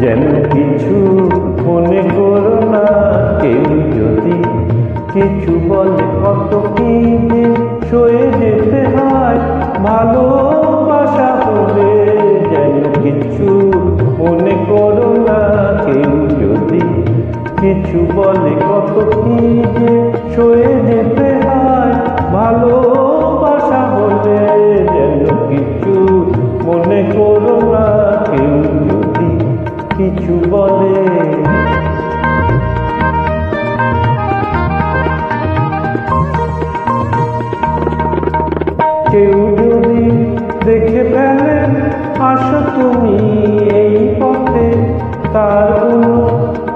যেন কিছু মনে করো না, কেউ যদি কিছু বলে কত কি যে সয়ে যেতে হয় ভালোবাসা বলে। যেন কিছু মনে করো না, কেউ যদি কিছু বলে কত কি যে সয়ে যেতে হয় ভালোবাসা বলে। যেন কিছু মনে করো না, কেউ যদি কিছু বলে। কেউ যদি দেখে ফেলে আসো তুমি এই পথে, তার কোনো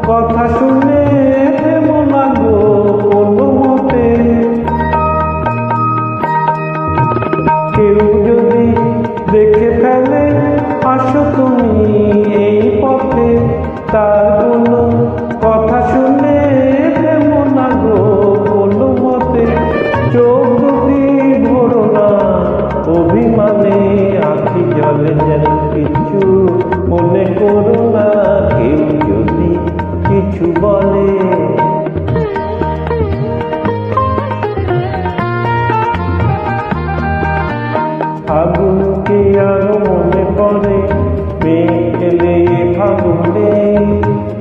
কথা শুনে দেবো না গো কোনো মতে। কেউ যদি দেখে ফেলে আসো তুমি এই পথে, তার কোনো কথা শুনে দেবো না গো কোনো মতে। চোখ দুটি ধরো না অভিমানে, আখি জলে যেন কিছু মনে করো না, কেউ যদি কিছু বলে। ফাগুনকে আরো মনে পড়ে, মেঘ এলে ফাগুনে।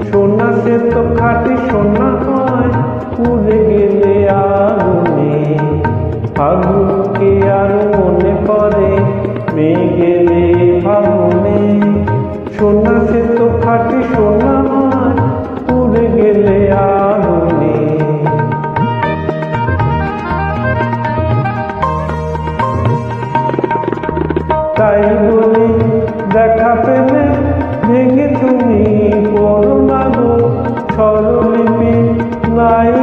সোনা সে তো খাঁটি সোনা হয়, পুড়ে গেলে আগুনে। ফাগুনকে আরো মনে পড়ে, মেঘ এলে ফাগুনে। সোনা সে তো খাঁটি সোনা হয়, পুড়ে গেলে আগুনে। তাই বলি দেখা পেলে ভেঙে তুমি পড়ো না গো, স্বরলিপি নাই